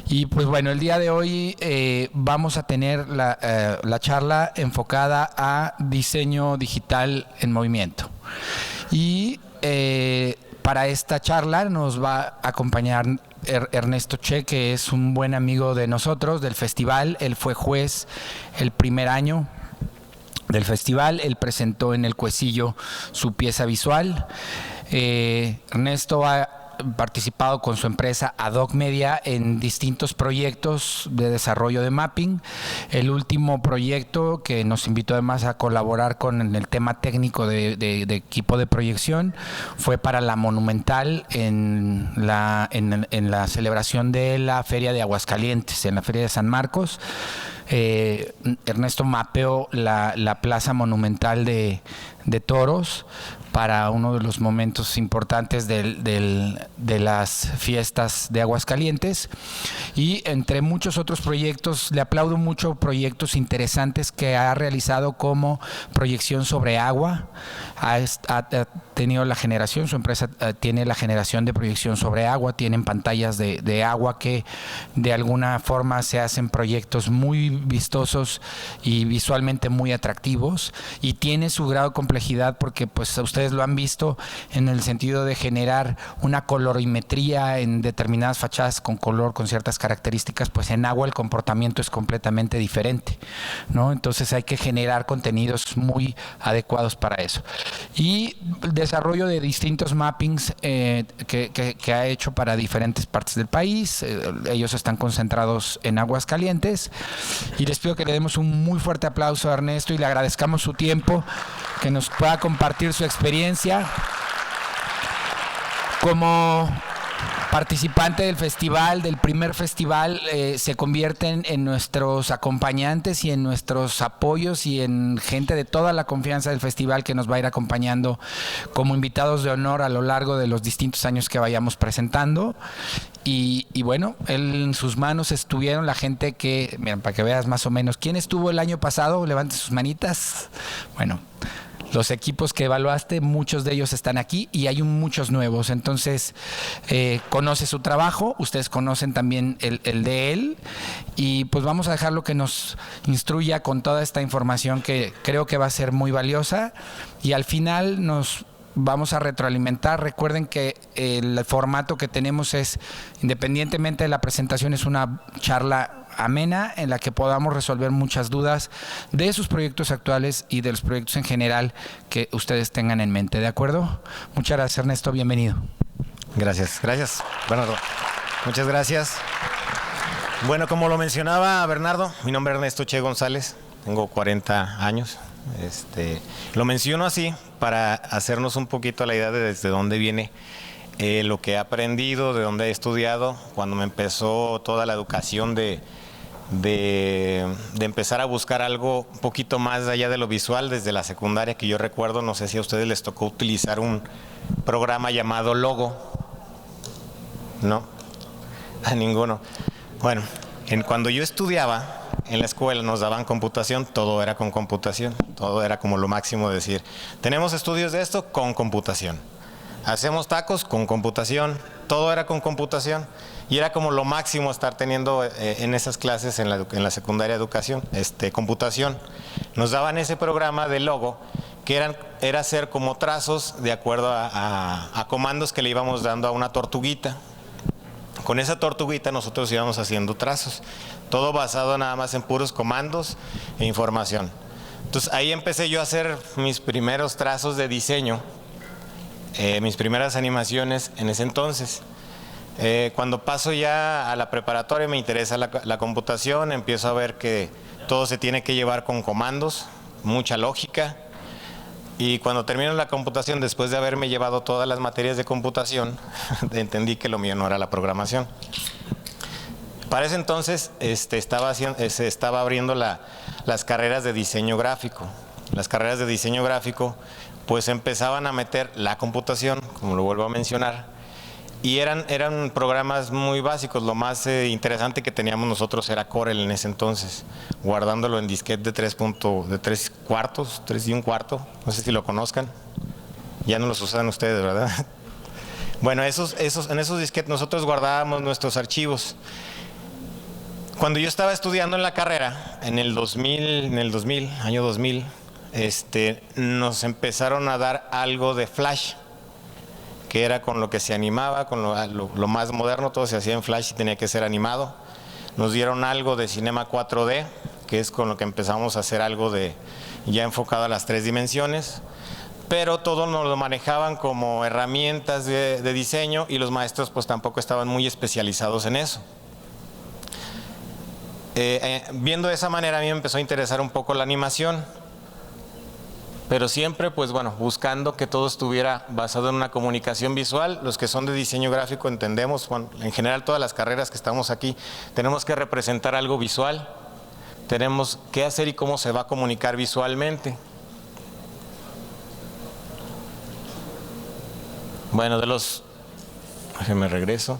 Y pues bueno, el día de hoy vamos a tener la charla enfocada a diseño digital en movimiento. Y para esta charla nos va a acompañar Ernesto Che, que es un buen amigo de nosotros, del festival. Él fue juez el primer año del festival. Él presentó en el Cuecillo su pieza visual. Ernesto ha participado con su empresa Ad-Hoc Media en distintos proyectos de desarrollo de mapping. El último proyecto que nos invitó además a colaborar con el tema técnico de equipo de proyección fue para la Monumental en la celebración de la Feria de Aguascalientes, en la Feria de San Marcos. Ernesto mapeó la Plaza Monumental de Toros para uno de los momentos importantes de las fiestas de Aguascalientes, y entre muchos otros proyectos, le aplaudo mucho proyectos interesantes que ha realizado, como proyección sobre agua. Ha tenido la generación, su empresa tiene la generación de proyección sobre agua, tienen pantallas de agua que de alguna forma se hacen proyectos muy vistosos y visualmente muy atractivos, y tiene su grado de complejidad porque pues ustedes lo han visto en el sentido de generar una colorimetría en determinadas fachadas con color, con ciertas características. Pues en agua el comportamiento es completamente diferente, ¿no? Entonces hay que generar contenidos muy adecuados para eso. Y desarrollo de distintos mappings que ha hecho para diferentes partes del país. Ellos están concentrados en Aguascalientes, y les pido que le demos un muy fuerte aplauso a Ernesto y le agradezcamos su tiempo, que nos pueda compartir su experiencia como participante del festival, del primer festival. Se convierten en nuestros acompañantes y en nuestros apoyos y en gente de toda la confianza del festival, que nos va a ir acompañando como invitados de honor a lo largo de los distintos años que vayamos presentando. Y bueno, en sus manos estuvieron la gente que, miren, para que veas más o menos quién estuvo el año pasado, levanten sus manitas. Bueno, los equipos que evaluaste, muchos de ellos están aquí y hay muchos nuevos. Entonces, conoce su trabajo, ustedes conocen también el de él, y pues vamos a dejarlo que nos instruya con toda esta información que creo que va a ser muy valiosa, y al final nos vamos a retroalimentar. Recuerden que el formato que tenemos es, independientemente de la presentación, es una charla amena en la que podamos resolver muchas dudas de sus proyectos actuales y de los proyectos en general que ustedes tengan en mente. ¿De acuerdo? Muchas gracias, Ernesto. Bienvenido. Gracias. Bernardo, muchas gracias. Bueno, como lo mencionaba Bernardo, mi nombre es Ernesto Che González, tengo 40 años. Lo menciono así para hacernos un poquito la idea de desde dónde viene lo que he aprendido, de dónde he estudiado, cuando me empezó toda la educación de empezar a buscar algo un poquito más allá de lo visual. Desde la secundaria, que yo recuerdo, no sé si a ustedes les tocó utilizar un programa llamado Logo. ¿No? A ninguno. Bueno, cuando yo estudiaba en la escuela nos daban computación, todo era con computación, todo era como lo máximo decir, tenemos estudios de esto con computación, hacemos tacos con computación, todo era con computación, y era como lo máximo estar teniendo en esas clases en la secundaria educación, computación. Nos daban ese programa de Logo, que era hacer como trazos de acuerdo a comandos que le íbamos dando a una tortuguita. Con esa tortuguita nosotros íbamos haciendo trazos, todo basado nada más en puros comandos e información. Entonces ahí empecé yo a hacer mis primeros trazos de diseño, mis primeras animaciones en ese entonces. Cuando paso ya a la preparatoria me interesa la computación, empiezo a ver que todo se tiene que llevar con comandos, mucha lógica. Y cuando termino la computación, después de haberme llevado todas las materias de computación, entendí que lo mío no era la programación. Para ese entonces se estaba abriendo las carreras de diseño gráfico. Las carreras de diseño gráfico pues empezaban a meter la computación, como lo vuelvo a mencionar, y eran programas muy básicos. Lo más interesante que teníamos nosotros era Corel en ese entonces, guardándolo en disquete de 3 cuartos, 3 y un cuarto, no sé si lo conozcan, ya no los usan ustedes, ¿verdad? Bueno, en esos disquetes nosotros guardábamos nuestros archivos. Cuando yo estaba estudiando en la carrera, en el 2000, año 2000, nos empezaron a dar algo de Flash, que era con lo que se animaba, con lo más moderno, todo se hacía en Flash y tenía que ser animado. Nos dieron algo de Cinema 4D, que es con lo que empezamos a hacer algo de ya enfocado a las 3 dimensiones, pero todo nos lo manejaban como herramientas de diseño y los maestros pues tampoco estaban muy especializados en eso. Viendo de esa manera a mí me empezó a interesar un poco la animación, pero siempre pues bueno, buscando que todo estuviera basado en una comunicación visual. Los que son de diseño gráfico entendemos, bueno, en general todas las carreras que estamos aquí, tenemos que representar algo visual, tenemos qué hacer y cómo se va a comunicar visualmente. Bueno, déjenme regreso.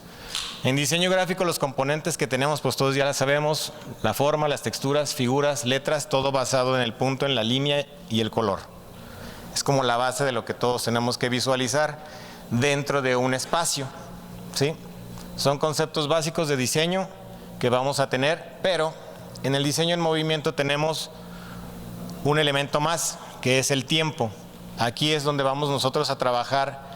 En diseño gráfico los componentes que tenemos, pues todos ya las sabemos, la forma, las texturas, figuras, letras, todo basado en el punto, en la línea y el color. Es como la base de lo que todos tenemos que visualizar dentro de un espacio, ¿sí? Son conceptos básicos de diseño que vamos a tener, pero en el diseño en movimiento tenemos un elemento más, que es el tiempo. Aquí es donde vamos nosotros a trabajar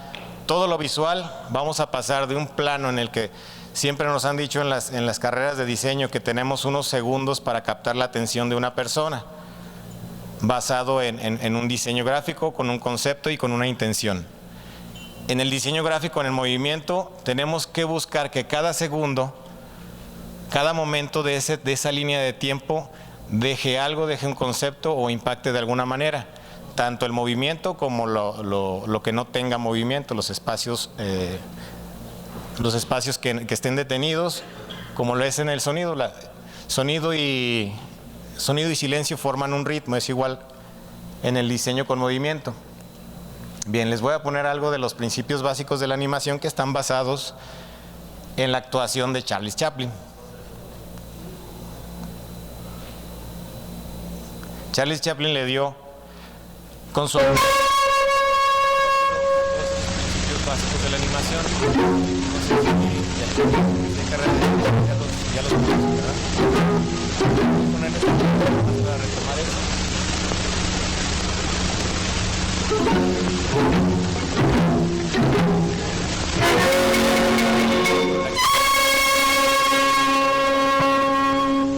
todo lo visual. Vamos a pasar de un plano en el que siempre nos han dicho en las carreras de diseño que tenemos unos segundos para captar la atención de una persona, basado en un diseño gráfico, con un concepto y con una intención. En el diseño gráfico, en el movimiento, tenemos que buscar que cada segundo, cada momento de esa línea de tiempo deje algo, deje un concepto o impacte de alguna manera. Tanto el movimiento como lo que no tenga movimiento, los espacios que estén detenidos, como lo es en el sonido. Sonido y silencio forman un ritmo, es igual en el diseño con movimiento. Bien, les voy a poner algo de los principios básicos de la animación que están basados en la actuación de Charles Chaplin. Charles Chaplin le dio con su principios básicos de la animación. No sé si ya los conocen, ¿verdad? Voy a poner esto para retomar eso.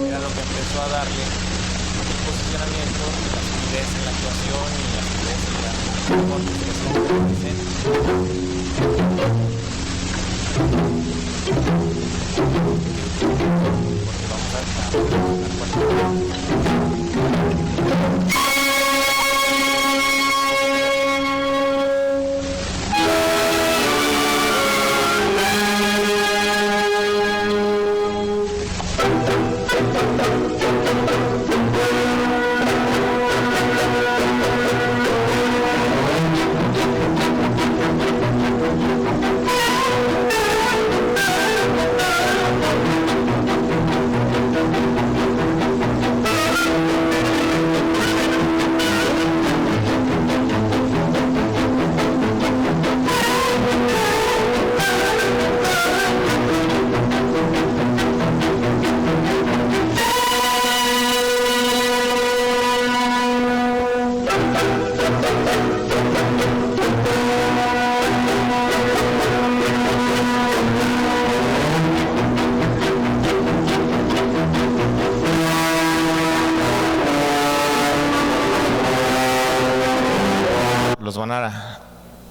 Era lo que empezó a darle el posicionamiento, la fluidez en la actuación y la fluidez en la cortes que se presenta. Porque vamos a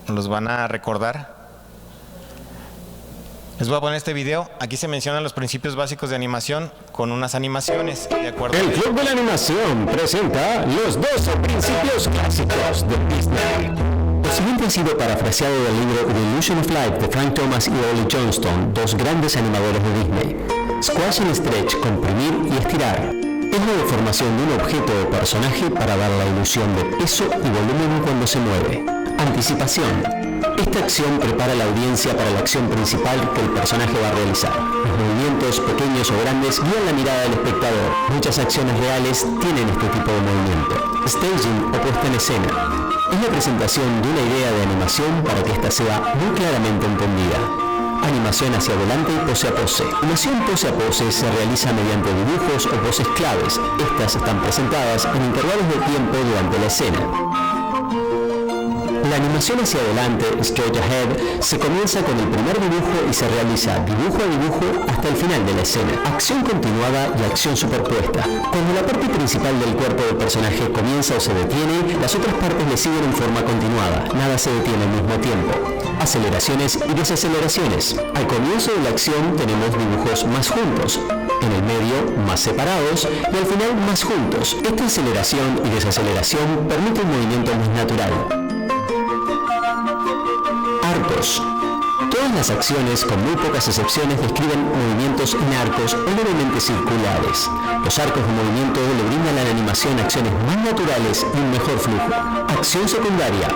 los van a recordar. Les voy a poner este video. Aquí se mencionan los principios básicos de animación con unas animaciones de acuerdo. El Club de la Animación presenta los 12 principios clásicos de Disney. Lo siguiente ha sido parafraseado del libro The Illusion of Life de Frank Thomas y Ollie Johnston, dos grandes animadores de Disney. Squash and stretch, comprimir y estirar, es la deformación de un objeto o personaje para dar la ilusión de peso y volumen cuando se mueve. Anticipación. Esta acción prepara a la audiencia para la acción principal que el personaje va a realizar. Los movimientos, pequeños o grandes, guían la mirada del espectador. Muchas acciones reales tienen este tipo de movimiento. Staging o puesta en escena. Es la presentación de una idea de animación para que ésta sea muy claramente entendida. Animación hacia adelante y pose a pose. La animación pose a pose se realiza mediante dibujos o poses claves. Estas están presentadas en intervalos de tiempo durante la escena. La animación hacia adelante, straight ahead, se comienza con el primer dibujo y se realiza dibujo a dibujo hasta el final de la escena. Acción continuada y acción superpuesta. Cuando la parte principal del cuerpo del personaje comienza o se detiene, las otras partes le siguen en forma continuada. Nada se detiene al mismo tiempo. Aceleraciones y desaceleraciones. Al comienzo de la acción tenemos dibujos más juntos, en el medio más separados y al final más juntos. Esta aceleración y desaceleración permite un movimiento más natural. Arcos. Todas las acciones, con muy pocas excepciones, describen movimientos en arcos o levemente circulares. Los arcos de movimiento le brindan a la animación acciones más naturales y un mejor flujo. Acción secundaria.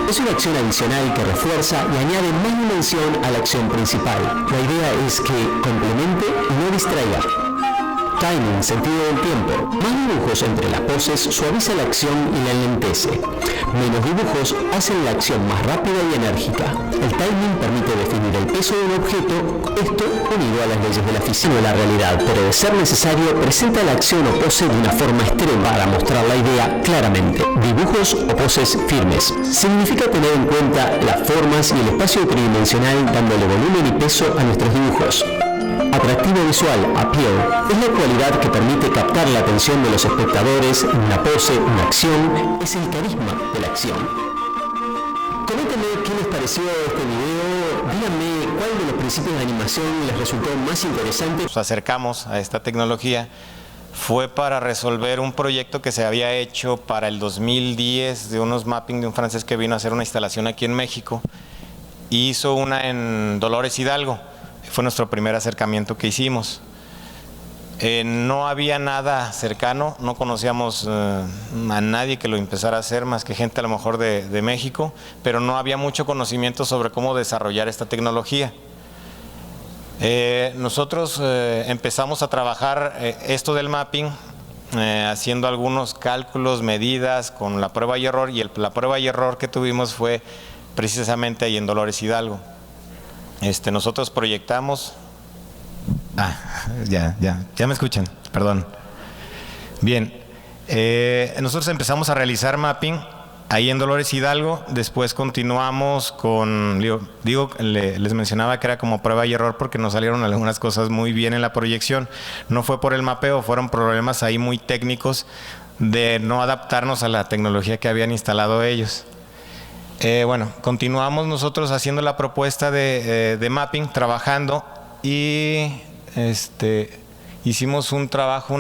Es una acción adicional que refuerza y añade más dimensión a la acción principal. La idea es que complemente y no distraiga. Timing, sentido del tiempo. Más dibujos entre las poses suaviza la acción y la enlentece. Menos dibujos hacen la acción más rápida y enérgica. El timing permite definir el peso de un objeto, esto unido a las leyes de la física de la realidad, pero de ser necesario presenta la acción o pose de una forma extrema para mostrar la idea claramente. Dibujos o poses firmes. Significa tener en cuenta las formas y el espacio tridimensional dándole volumen y peso a nuestros dibujos. Atractivo visual, appeal, es la cualidad que permite captar la atención de los espectadores en una pose, una acción, es el carisma de la acción. Coméntenme qué les pareció este video, díganme cuál de los principios de animación les resultó más interesante. Nos acercamos a esta tecnología fue para resolver un proyecto que se había hecho para el 2010 de unos mapping de un francés que vino a hacer una instalación aquí en México y hizo una en Dolores Hidalgo. Fue nuestro primer acercamiento que hicimos. No había nada cercano, no conocíamos a nadie que lo empezara a hacer, más que gente a lo mejor de México, pero no había mucho conocimiento sobre cómo desarrollar esta tecnología. Nosotros empezamos a trabajar esto del mapping, haciendo algunos cálculos, medidas con la prueba y error, y la prueba y error que tuvimos fue precisamente ahí en Dolores Hidalgo. Nosotros proyectamos. Ya me escuchan, perdón. Bien, nosotros empezamos a realizar mapping ahí en Dolores Hidalgo, después continuamos con, les mencionaba que era como prueba y error porque nos salieron algunas cosas muy bien en la proyección. No fue por el mapeo, fueron problemas ahí muy técnicos de no adaptarnos a la tecnología que habían instalado ellos. Bueno, continuamos nosotros haciendo la propuesta de mapping, trabajando y hicimos un trabajo,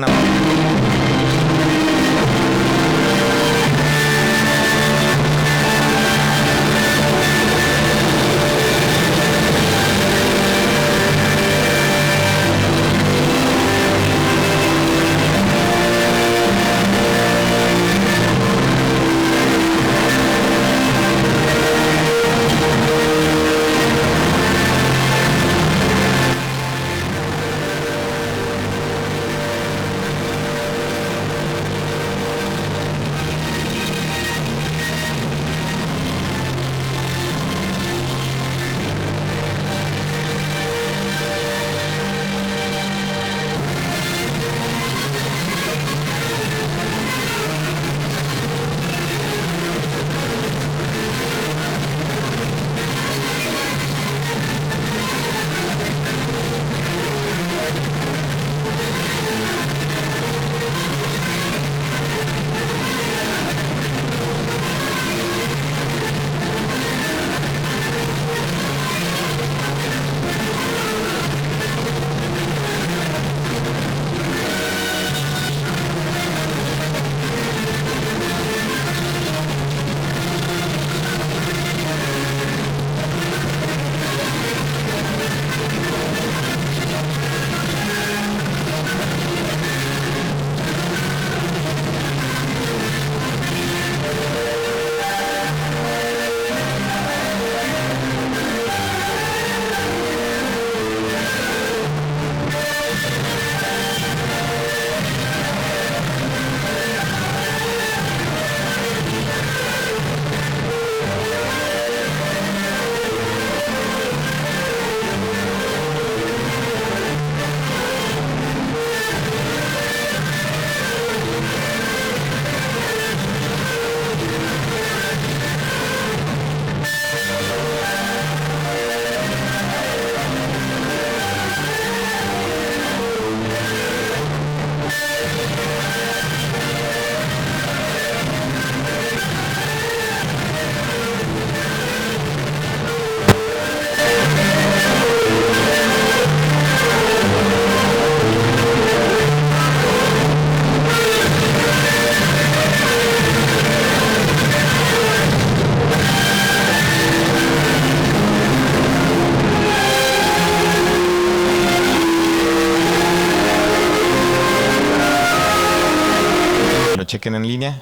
chequen en línea.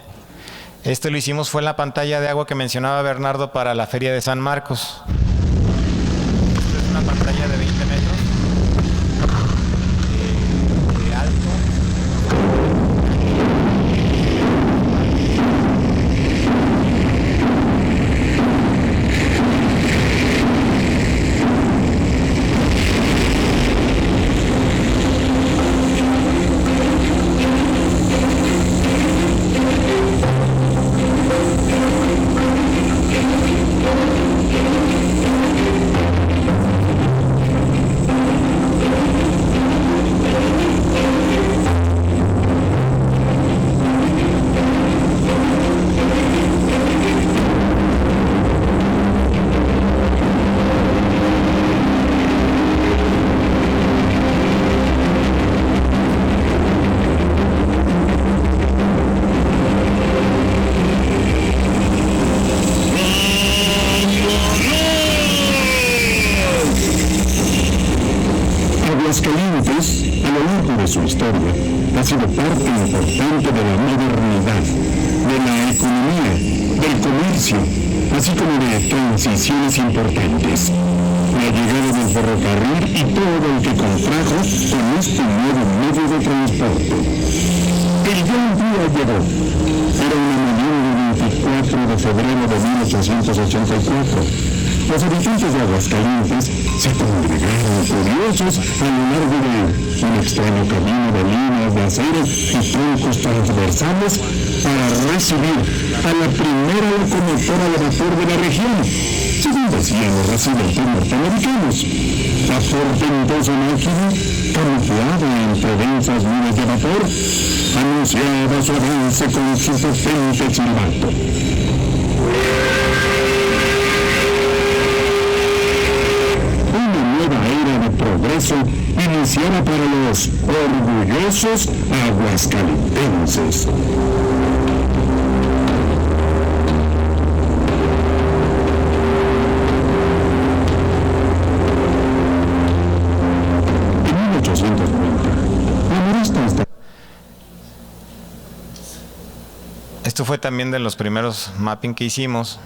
Este lo hicimos fue en la pantalla de agua que mencionaba Bernardo para la Feria de San Marcos. Esta es una pantalla de 20 metros de alto. Aguascalientes, a lo largo de su historia, ha sido parte importante de la modernidad, de la economía, del comercio, así como de transiciones importantes. La llegada del ferrocarril y todo lo que contrajo con este nuevo medio de transporte. El gran día llegó. Era una mañana del 24 de febrero de 1884. Los habitantes de Aguascalientes se congregaron curiosos a lo largo de un extraño camino de líneas de acero y troncos transversales para recibir a la primera locomotora de vapor de la región, según decían los residentes norteamericanos. La portentosa máquina, camuflada entre densas nubes de vapor, anunciaba su avance con su potente silbato. Progreso iniciara para los orgullosos aguascalentenses. En 1890, la Marista está... Esto fue también de los primeros mapping que hicimos.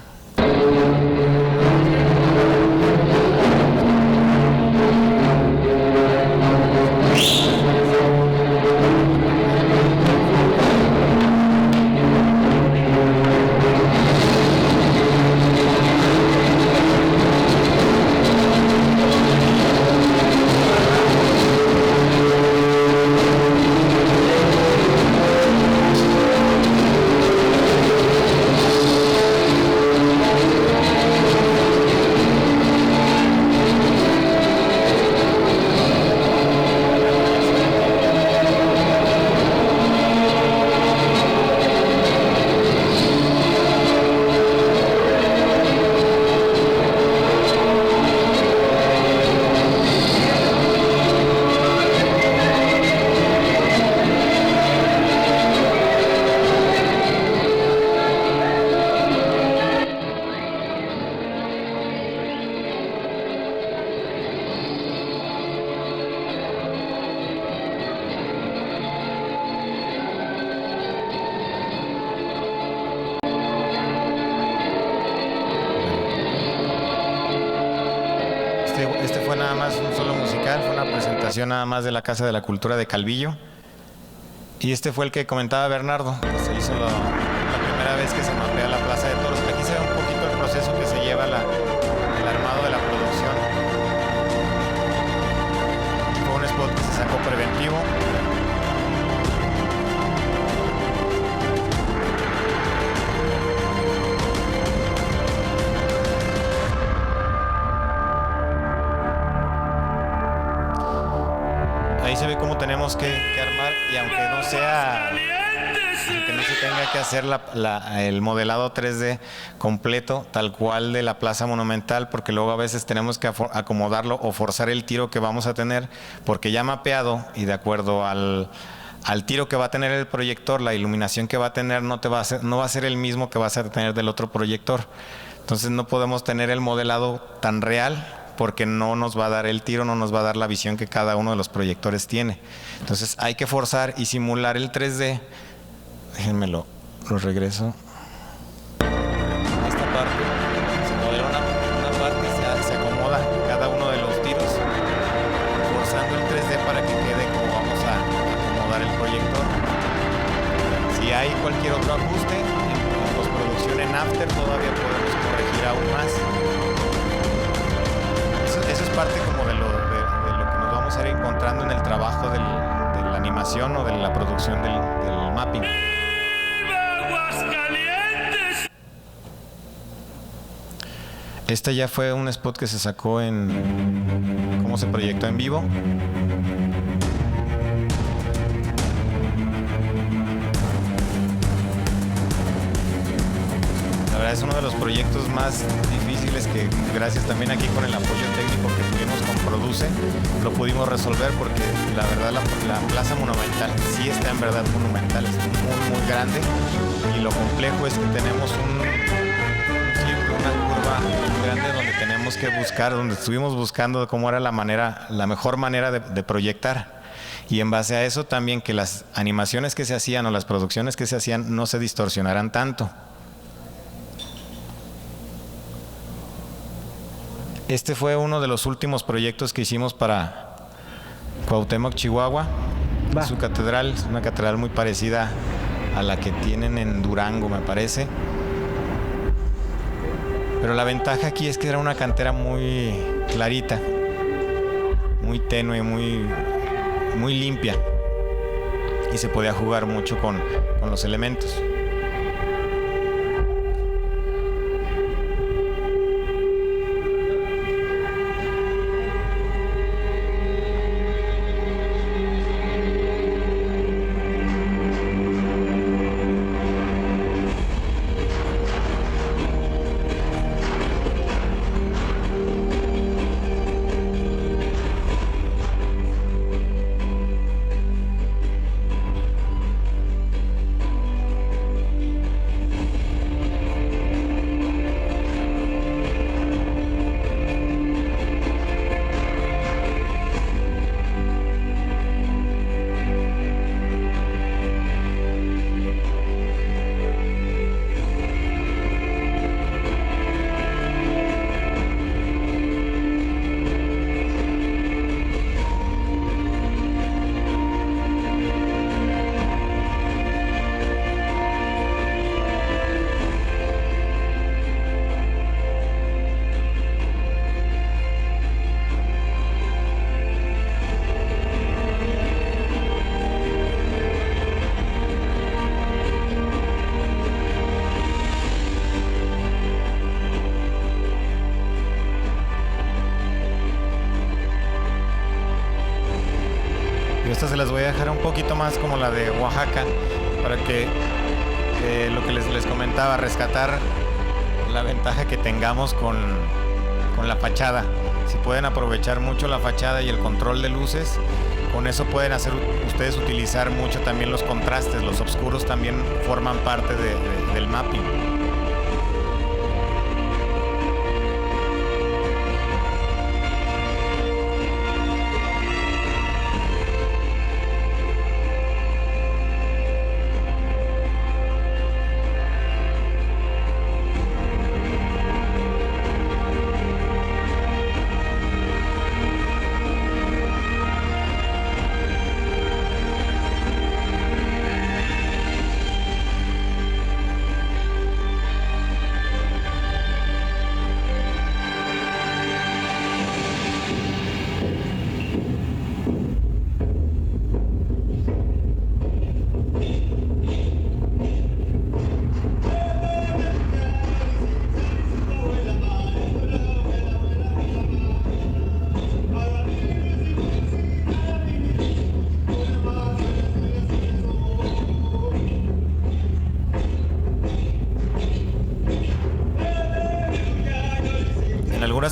Este fue nada más un solo musical, fue una presentación nada más de la Casa de la Cultura de Calvillo. Y este fue el que comentaba Bernardo, que se hizo la primera vez que se mapea la Plaza de Toros. Aquí se ve un poquito el proceso que se lleva el armado de la producción. Fue un spot que se sacó preventivo. Ahí se ve cómo tenemos que armar, y aunque no se tenga que hacer el modelado 3D completo, tal cual de la Plaza Monumental, porque luego a veces tenemos que acomodarlo o forzar el tiro que vamos a tener, porque ya mapeado y de acuerdo al tiro que va a tener el proyector, la iluminación que va a tener no va a ser el mismo que vas a tener del otro proyector. Entonces no podemos tener el modelado tan real, porque no nos va a dar el tiro, no nos va a dar la visión que cada uno de los proyectores tiene. Entonces hay que forzar y simular el 3D Déjenme lo regreso. Esta parte se modela una parte y se acomoda cada uno de los tiros, forzando el 3D para que quede como vamos a acomodar el proyector. Si hay cualquier otro ajuste en postproducción en After, todavía podemos corregir aún más. Eso es parte como de lo que nos vamos a ir encontrando en el trabajo de la animación o de la producción del mapping. Este ya fue un spot que se sacó en cómo se proyectó en vivo. La verdad es uno de los proyectos más difíciles que, gracias también aquí con el apoyo técnico que tuvimos con Produce, lo pudimos resolver, porque la verdad la Plaza Monumental sí está en verdad monumental, es muy muy grande, y lo complejo es que tenemos una curva muy grande donde tenemos que buscar, donde estuvimos buscando cómo era la mejor manera de proyectar, y en base a eso también que las animaciones que se hacían o las producciones que se hacían no se distorsionaran tanto. Este fue uno de los últimos proyectos que hicimos para Cuauhtémoc, Chihuahua. Su catedral es una catedral muy parecida a la que tienen en Durango, me parece. Pero la ventaja aquí es que era una cantera muy clarita, muy tenue, muy limpia, y se podía jugar mucho con los elementos. Estas se las voy a dejar un poquito más como la de Oaxaca, para que lo que les comentaba, rescatar la ventaja que tengamos con la fachada. Si pueden aprovechar mucho la fachada y el control de luces, con eso pueden ustedes utilizar mucho también los contrastes. Los oscuros también forman parte del mapping.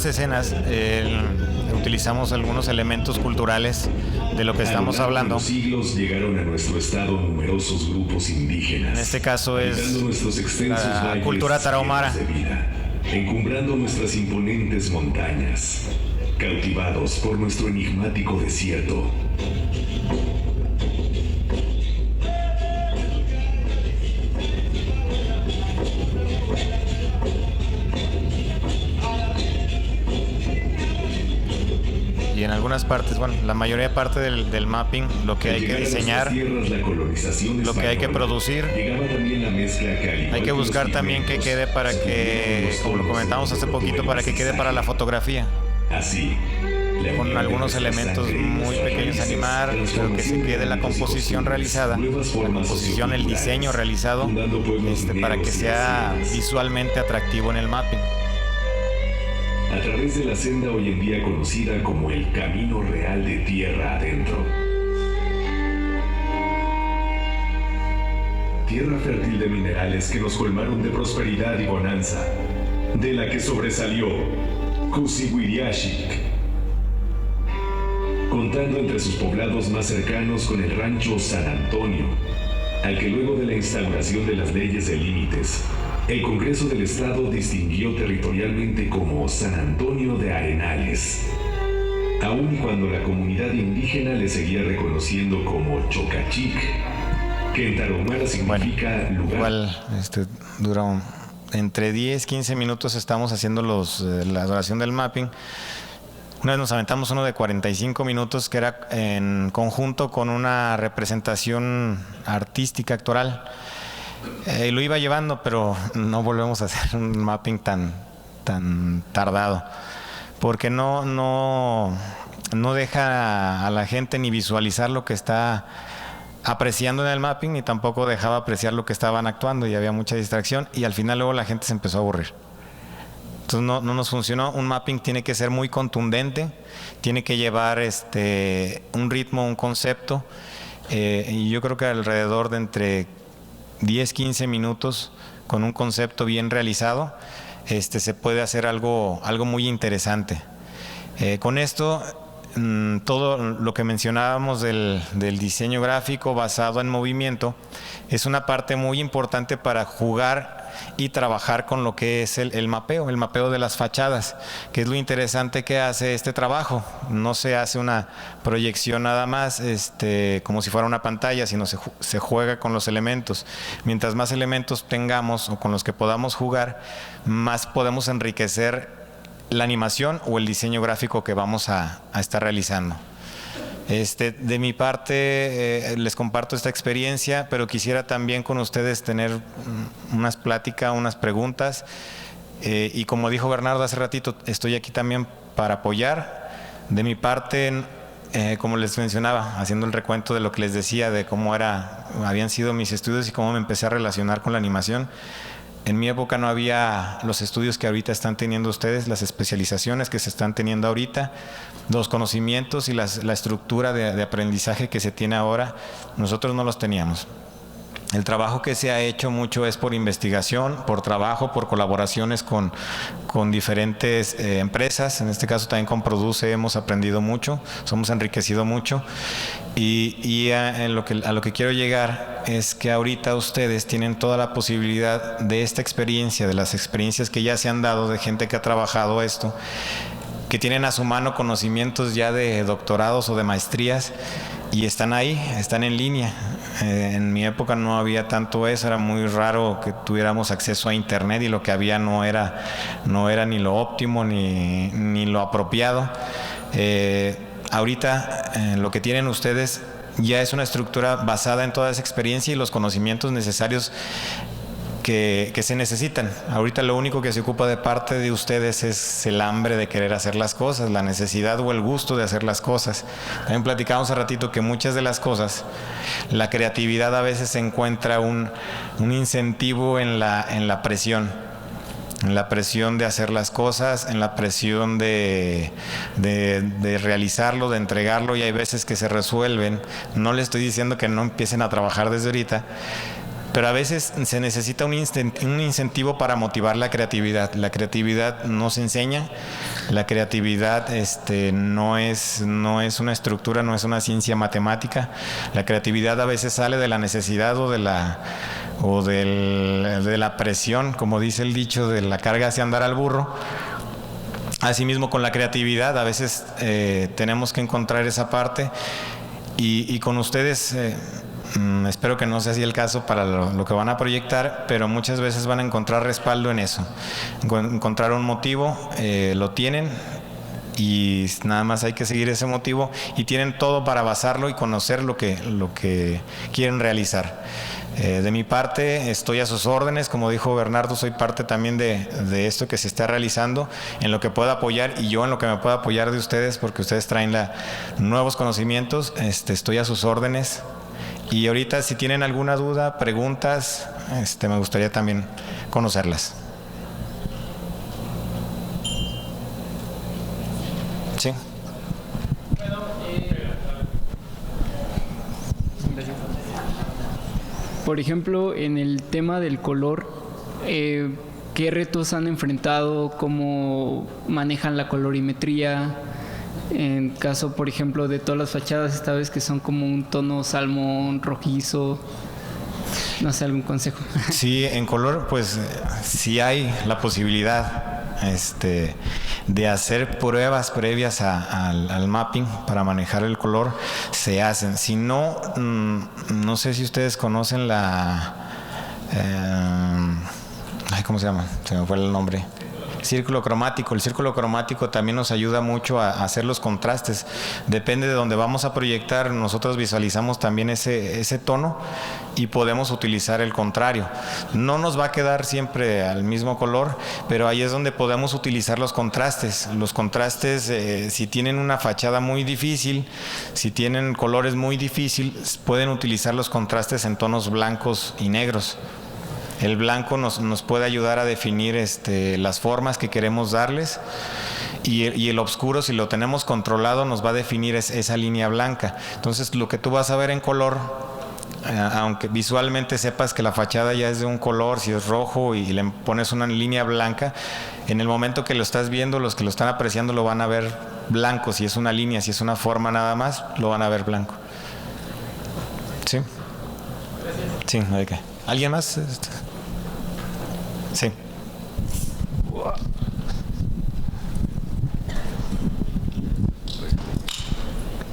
Escenas utilizamos algunos elementos culturales de lo que estamos hablando. Los siglos llegaron a nuestro estado numerosos grupos indígenas. En este caso es la cultura tarahumara, encumbrando nuestras imponentes montañas, cautivados por nuestro enigmático desierto. y en algunas partes, bueno, la mayoría de parte del mapping, lo que hay que diseñar, lo que hay que producir, hay que buscar también que quede para que, como lo comentamos hace poquito, para que quede para la fotografía. Así, Con algunos elementos muy pequeños a animar, pero que se quede la composición realizada, la composición, el diseño realizado, para que sea visualmente atractivo en el mapping. a través de la senda hoy en día conocida como el Camino Real de Tierra Adentro. Tierra fértil de minerales que nos colmaron de prosperidad y bonanza, de la que sobresalió Cusihuiriaxic, contando entre sus poblados más cercanos con el rancho San Antonio, al que luego de la instauración de las leyes de límites, el Congreso del Estado distinguió territorialmente como San Antonio de Arenales, aun cuando la comunidad indígena le seguía reconociendo como Chocachic, que en tarahumara significa lugar. Igual dura entre 10-15 minutos. Estamos haciendo la duración del mapping. Una vez nos aventamos uno de 45 minutos que era en conjunto con una representación artística actoral. Lo iba llevando, pero no volvemos a hacer un mapping tan tardado, porque no deja a la gente ni visualizar lo que está apreciando en el mapping, ni tampoco dejaba apreciar lo que estaban actuando, y había mucha distracción, y al final luego la gente se empezó a aburrir. Entonces no nos funcionó. Un mapping tiene que ser muy contundente, tiene que llevar un ritmo, un concepto, y yo creo que alrededor de entre 10-15 minutos con un concepto bien realizado, se puede hacer algo muy interesante. Con esto, todo lo que mencionábamos del diseño gráfico basado en movimiento es una parte muy importante para jugar y trabajar con lo que es el mapeo de las fachadas, que es lo interesante que hace este trabajo. No se hace una proyección nada más como si fuera una pantalla, sino se juega con los elementos. Mientras más elementos tengamos o con los que podamos jugar, más podemos enriquecer la animación o el diseño gráfico que vamos a estar realizando. De mi parte, les comparto esta experiencia, pero quisiera también con ustedes tener unas pláticas, unas preguntas, y como dijo Bernardo hace ratito, estoy aquí también para apoyar. De mi parte, como les mencionaba, haciendo el recuento de lo que les decía, de cómo habían sido mis estudios y cómo me empecé a relacionar con la animación. En mi época no había los estudios que ahorita están teniendo ustedes, las especializaciones que se están teniendo ahorita, los conocimientos y la estructura de aprendizaje que se tiene ahora, nosotros no los teníamos. El trabajo que se ha hecho mucho es por investigación, por trabajo, por colaboraciones con diferentes empresas. En este caso también con Produce hemos aprendido mucho, somos enriquecido mucho. Y a lo que quiero llegar es que ahorita ustedes tienen toda la posibilidad de esta experiencia, de las experiencias que ya se han dado de gente que ha trabajado esto, que tienen a su mano conocimientos ya de doctorados o de maestrías, y están ahí, están en línea. En mi época no había tanto eso, era muy raro que tuviéramos acceso a internet, y lo que había no era ni lo óptimo ni lo apropiado. Ahorita lo que tienen ustedes ya es una estructura basada en toda esa experiencia y los conocimientos necesarios que se necesitan. Ahorita lo único que se ocupa de parte de ustedes es el hambre de querer hacer las cosas, la necesidad o el gusto de hacer las cosas. También platicábamos hace ratito que muchas de las cosas, la creatividad a veces encuentra un incentivo en la presión. En la presión de hacer las cosas, en la presión de realizarlo, de entregarlo, y hay veces que se resuelven. No les estoy diciendo que no empiecen a trabajar desde ahorita, pero a veces se necesita un incentivo para motivar la creatividad. La creatividad no se enseña, la creatividad no es una estructura, no es una ciencia matemática. La creatividad a veces sale de la necesidad o de la presión, como dice el dicho, de la carga hacia andar al burro. Asimismo con la creatividad, a veces tenemos que encontrar esa parte, y con ustedes espero que no sea así el caso para lo que van a proyectar, pero muchas veces van a encontrar respaldo en eso, encontrar un motivo, lo tienen, y nada más hay que seguir ese motivo y tienen todo para basarlo y conocer lo que quieren realizar. De mi parte estoy a sus órdenes, como dijo Bernardo, soy parte también de esto que se está realizando, en lo que pueda apoyar y yo en lo que me pueda apoyar de ustedes, porque ustedes traen nuevos conocimientos, estoy a sus órdenes. Y ahorita si tienen alguna duda, preguntas, me gustaría también conocerlas. Sí. Por ejemplo, en el tema del color, ¿qué retos han enfrentado? ¿Cómo manejan la colorimetría? En caso, por ejemplo, de todas las fachadas, esta vez que son como un tono salmón, rojizo, no sé, algún consejo. Sí, en color, pues sí hay la posibilidad de hacer pruebas previas al mapping para manejar el color, se hacen. Si no, no sé si ustedes conocen ¿cómo se llama? Se me fue el nombre. Círculo cromático. El círculo cromático también nos ayuda mucho a hacer los contrastes. Depende de donde vamos a proyectar, nosotros visualizamos también ese tono y podemos utilizar el contrario. No nos va a quedar siempre al mismo color, pero ahí es donde podemos utilizar los contrastes. Los contrastes, si tienen una fachada muy difícil, si tienen colores muy difíciles, pueden utilizar los contrastes en tonos blancos y negros. El blanco nos puede ayudar a definir las formas que queremos darles y el oscuro, si lo tenemos controlado, nos va a definir esa línea blanca. Entonces, lo que tú vas a ver en color, aunque visualmente sepas que la fachada ya es de un color, si es rojo y le pones una línea blanca, en el momento que lo estás viendo, los que lo están apreciando lo van a ver blanco. Si es una línea, si es una forma nada más, lo van a ver blanco. ¿Sí? Sí, no hay que. ¿Alguien más? Sí.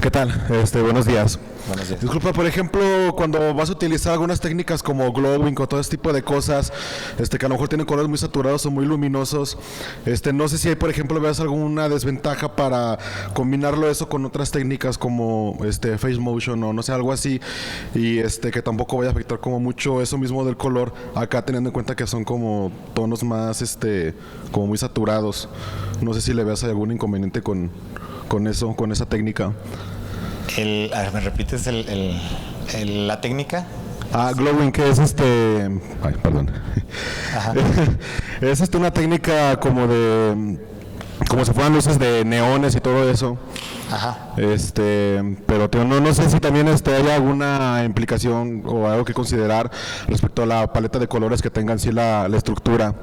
¿Qué tal? Buenos días. Buenos días. Disculpa, por ejemplo, cuando vas a utilizar algunas técnicas como glowing o todo este tipo de cosas, que a lo mejor tienen colores muy saturados o muy luminosos, no sé si hay, por ejemplo, veas alguna desventaja para combinarlo eso con otras técnicas como face motion o no sé, algo así, y que tampoco vaya a afectar como mucho eso mismo del color, acá teniendo en cuenta que son como tonos más, como muy saturados. No sé si le veas algún inconveniente con eso, con esa técnica. ¿Me repites la técnica? Glowing, que es ay, perdón. Ajá. Es una técnica como si fueran luces de neones y todo eso. Ajá. Pero no sé si también hay alguna implicación o algo que considerar respecto a la paleta de colores que tengan sí la estructura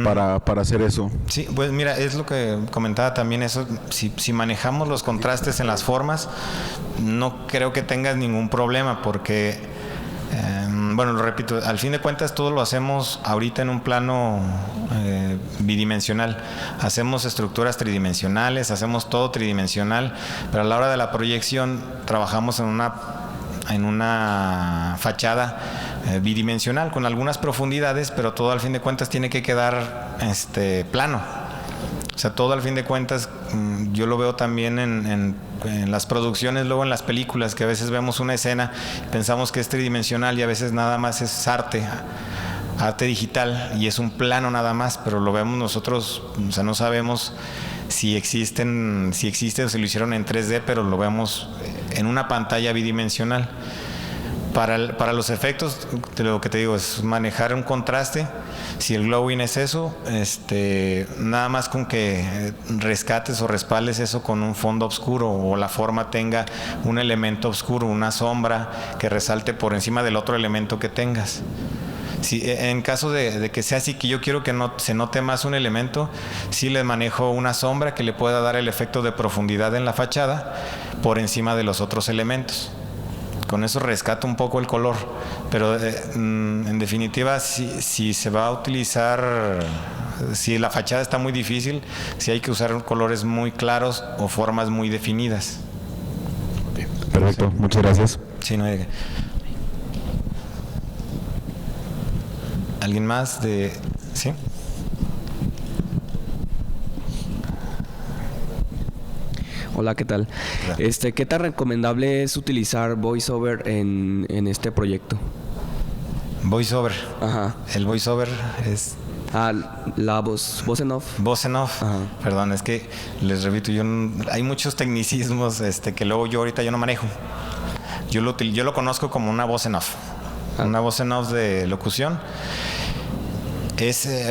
para hacer eso. Sí, pues mira, es lo que comentaba también eso. Si manejamos los contrastes en las formas, no creo que tengas ningún problema porque bueno, lo repito, al fin de cuentas todo lo hacemos ahorita en un plano bidimensional. Hacemos estructuras tridimensionales, hacemos todo tridimensional, pero a la hora de la proyección trabajamos en una fachada bidimensional con algunas profundidades, pero todo al fin de cuentas tiene que quedar plano. O sea, todo al fin de cuentas, yo lo veo también en las producciones, luego en las películas, que a veces vemos una escena, pensamos que es tridimensional y a veces nada más es arte digital y es un plano nada más, pero lo vemos nosotros, o sea, no sabemos si existen o si lo hicieron en 3D, pero lo vemos en una pantalla bidimensional. Para los efectos, lo que te digo es manejar un contraste. Si el glowing es eso, nada más con que rescates o respaldes eso con un fondo oscuro o la forma tenga un elemento oscuro, una sombra que resalte por encima del otro elemento que tengas. Si, en caso de que sea así, que yo quiero que se note más un elemento, sí le manejo una sombra que le pueda dar el efecto de profundidad en la fachada por encima de los otros elementos. Con eso rescato un poco el color, pero en definitiva, si se va a utilizar, si la fachada está muy difícil, sí hay que usar colores muy claros o formas muy definidas. Perfecto, sí. Muchas gracias. Sí, no hay... ¿Alguien más? ¿Sí? Hola, ¿qué tal? ¿Qué tan recomendable es utilizar VoiceOver en este proyecto? VoiceOver. Ajá. El VoiceOver es... la voz en off. Voz en off. Ajá. Perdón, es que les repito, hay muchos tecnicismos que luego yo ahorita no manejo. Yo lo conozco como una voz en off. Una voz en off de locución.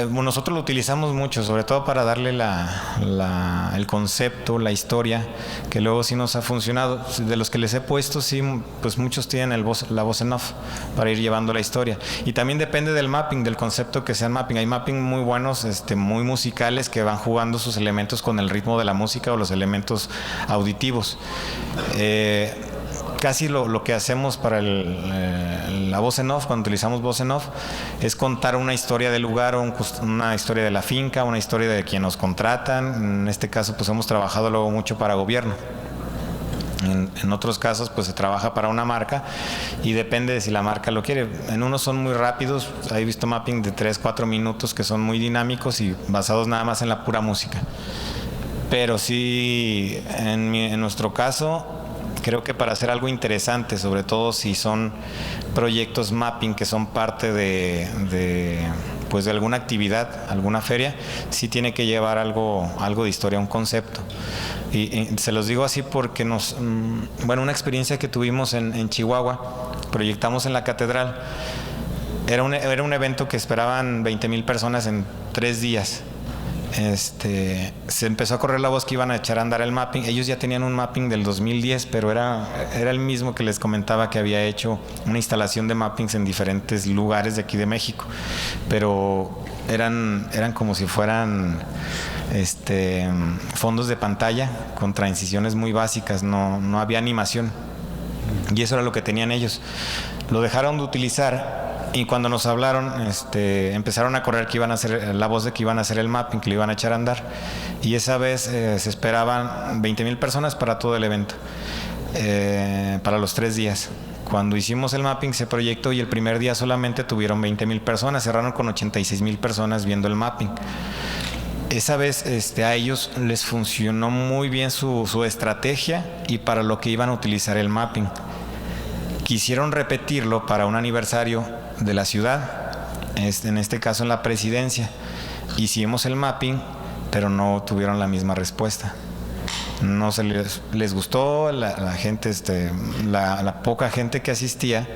Nosotros lo utilizamos mucho, sobre todo para darle el concepto, la historia, que luego sí nos ha funcionado. De los que les he puesto, sí, pues muchos tienen la voz en off para ir llevando la historia. Y también depende del mapping, del concepto que sea el mapping. Hay mapping muy buenos, muy musicales, que van jugando sus elementos con el ritmo de la música o los elementos auditivos. Casi lo que hacemos para la voz en off, cuando utilizamos voz en off, es contar una historia del lugar, una historia de la finca, una historia de quien nos contratan. En este caso, pues hemos trabajado luego mucho para gobierno. En otros casos, pues se trabaja para una marca y depende de si la marca lo quiere. En unos son muy rápidos, he visto mapping de 3-4 minutos que son muy dinámicos y basados nada más en la pura música. Pero sí, en nuestro caso, creo que para hacer algo interesante, sobre todo si son proyectos mapping que son parte de alguna actividad, alguna feria, sí tiene que llevar algo de historia, un concepto. Y se los digo así porque una experiencia que tuvimos en Chihuahua, proyectamos en la catedral, era un evento que esperaban 20,000 personas en 3 días. Se empezó a correr la voz que iban a echar a andar el mapping. Ellos ya tenían un mapping del 2010, pero era el mismo que les comentaba, que había hecho una instalación de mappings en diferentes lugares de aquí de México, pero eran como si fueran fondos de pantalla con transiciones muy básicas, no había animación, y eso era lo que tenían ellos. Lo dejaron de utilizar. Y cuando nos hablaron, empezaron a correr que iban a hacer la voz de que iban a hacer el mapping, que lo iban a echar a andar. Y esa vez se esperaban 20,000 personas para todo el evento, para los 3 días. Cuando hicimos el mapping se proyectó y el primer día solamente tuvieron 20,000 personas, cerraron con 86,000 personas viendo el mapping. Esa vez a ellos les funcionó muy bien su estrategia y para lo que iban a utilizar el mapping. Quisieron repetirlo para un aniversario de la ciudad, en este caso en la presidencia. Hicimos el mapping, pero no tuvieron la misma respuesta. No les gustó, la gente, la poca gente que asistía,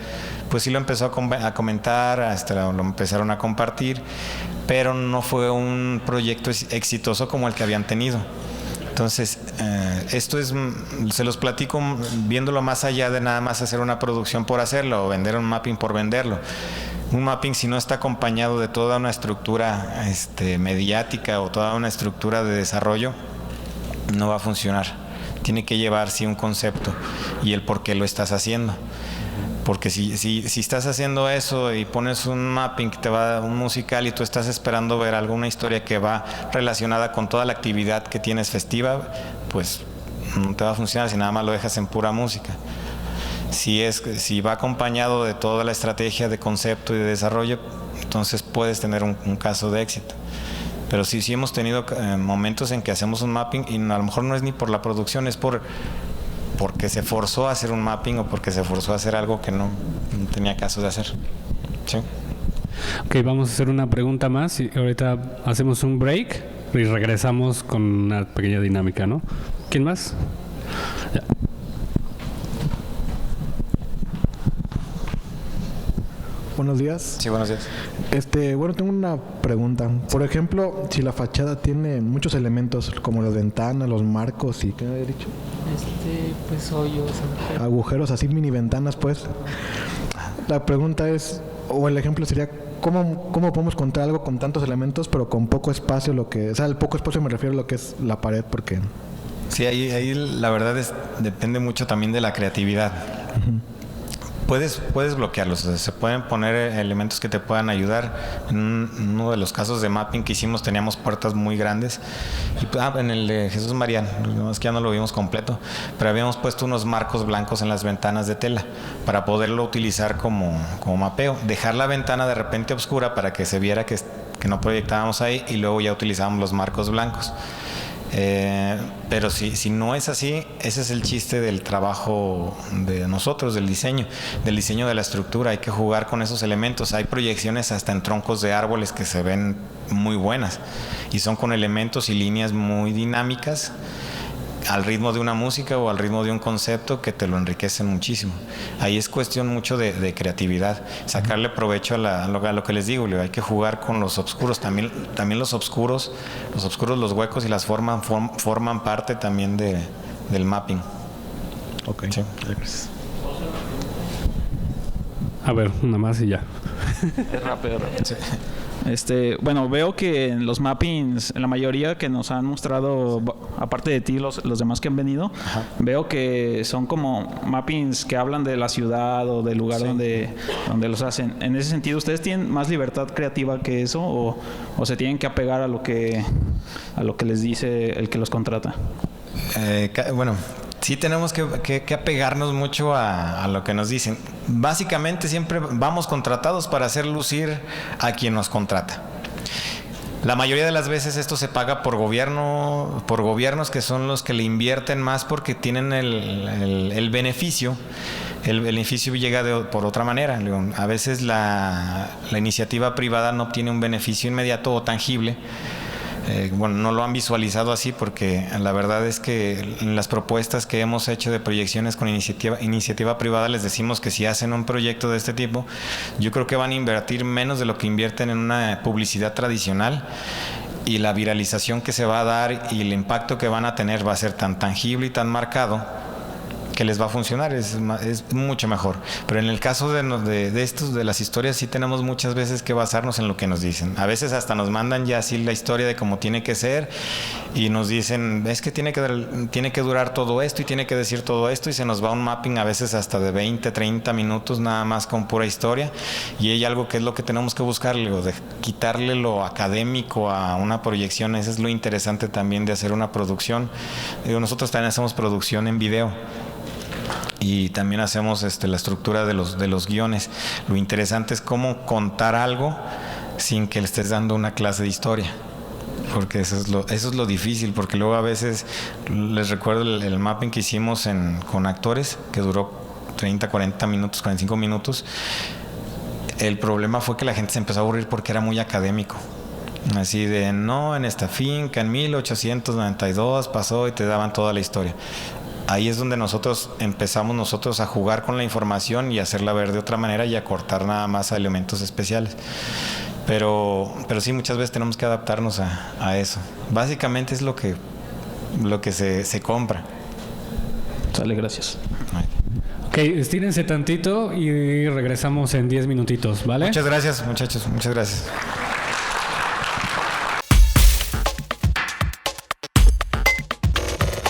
pues sí lo empezó a comentar, lo empezaron a compartir, pero no fue un proyecto exitoso como el que habían tenido. Entonces, esto se los platico viéndolo más allá de nada más hacer una producción por hacerlo o vender un mapping por venderlo. Un mapping, si no está acompañado de toda una estructura mediática o toda una estructura de desarrollo, no va a funcionar. Tiene que llevar sí un concepto y el por qué lo estás haciendo. Porque si estás haciendo eso y pones un mapping que te va a dar un musical y tú estás esperando ver alguna historia que va relacionada con toda la actividad que tienes festiva, pues no te va a funcionar si nada más lo dejas en pura música. Si va acompañado de toda la estrategia de concepto y de desarrollo, entonces puedes tener un caso de éxito. Pero sí hemos tenido momentos en que hacemos un mapping y a lo mejor no es ni por la producción, es porque se forzó a hacer un mapping o porque se forzó a hacer algo que no tenía caso de hacer. ¿Sí? Ok, vamos a hacer una pregunta más y ahorita hacemos un break y regresamos con una pequeña dinámica, ¿no? ¿Quién más? Ya. Buenos días. Sí, buenos días. Bueno, tengo una pregunta. Por ejemplo, si la fachada tiene muchos elementos como las ventanas, los marcos y ¿qué me había dicho? Pues hoyos, agujeros, así mini ventanas, pues. La pregunta es, o el ejemplo sería, ¿cómo podemos contar algo con tantos elementos pero con poco espacio? El poco espacio me refiero a lo que es la pared, porque... Sí, ahí la verdad depende mucho también de la creatividad. Uh-huh. Puedes bloquearlos, se pueden poner elementos que te puedan ayudar. En uno de los casos de mapping que hicimos teníamos puertas muy grandes y en el de Jesús María, es que ya no lo vimos completo, pero habíamos puesto unos marcos blancos en las ventanas de tela para poderlo utilizar como mapeo, dejar la ventana de repente oscura para que se viera que no proyectábamos ahí y luego ya utilizábamos los marcos blancos. Pero si no es así, ese es el chiste del trabajo de nosotros, del diseño de la estructura. Hay que jugar con esos elementos. Hay proyecciones hasta en troncos de árboles que se ven muy buenas y son con elementos y líneas muy dinámicas al ritmo de una música o al ritmo de un concepto que te lo enriquecen muchísimo. Ahí es cuestión mucho de creatividad, sacarle provecho a lo que les digo. Hay que jugar con los oscuros, también los oscuros, los huecos y las formas forman parte también del mapping. Ok, sí. Gracias. A ver, una más y ya. Es rápido. Sí. Bueno, veo que en los mappings, en la mayoría que nos han mostrado, aparte de ti, los demás que han venido, ajá, veo que son como mappings que hablan de la ciudad o del lugar, sí, donde los hacen. En ese sentido, ¿ustedes tienen más libertad creativa que eso o se tienen que apegar a lo que les dice el que los contrata? Bueno, sí tenemos que apegarnos mucho a lo que nos dicen. Básicamente siempre vamos contratados para hacer lucir a quien nos contrata. La mayoría de las veces esto se paga por gobiernos que son los que le invierten más porque tienen el beneficio. El beneficio llega por otra manera. A veces la iniciativa privada no obtiene un beneficio inmediato o tangible. Bueno, no lo han visualizado así porque la verdad es que en las propuestas que hemos hecho de proyecciones con iniciativa privada les decimos que si hacen un proyecto de este tipo, yo creo que van a invertir menos de lo que invierten en una publicidad tradicional y la viralización que se va a dar y el impacto que van a tener va a ser tan tangible y tan marcado que les va a funcionar, es mucho mejor. Pero en el caso de las historias sí tenemos muchas veces que basarnos en lo que nos dicen. A veces hasta nos mandan ya así la historia de cómo tiene que ser y nos dicen, es que tiene que durar todo esto y tiene que decir todo esto y se nos va un mapping a veces hasta de 20, 30 minutos nada más con pura historia y hay algo que es lo que tenemos que buscarle, de quitarle lo académico a una proyección. Eso es lo interesante también de hacer una producción. Nosotros también hacemos producción en video. Y también hacemos la estructura de los guiones. Lo interesante es cómo contar algo sin que le estés dando una clase de historia. Porque eso es lo difícil, porque luego a veces, les recuerdo el mapping que hicimos con actores, que duró 30, 40 minutos, 45 minutos. El problema fue que la gente se empezó a aburrir porque era muy académico. Así de, no, en esta finca, en 1892 pasó y te daban toda la historia. Ahí es donde empezamos a jugar con la información y hacerla ver de otra manera y a cortar nada más a elementos especiales. Pero sí, muchas veces tenemos que adaptarnos a eso. Básicamente es lo que se compra. Sale, gracias. Ok, estírense tantito y regresamos en 10 minutitos, ¿vale? Muchas gracias, muchachos. Muchas gracias.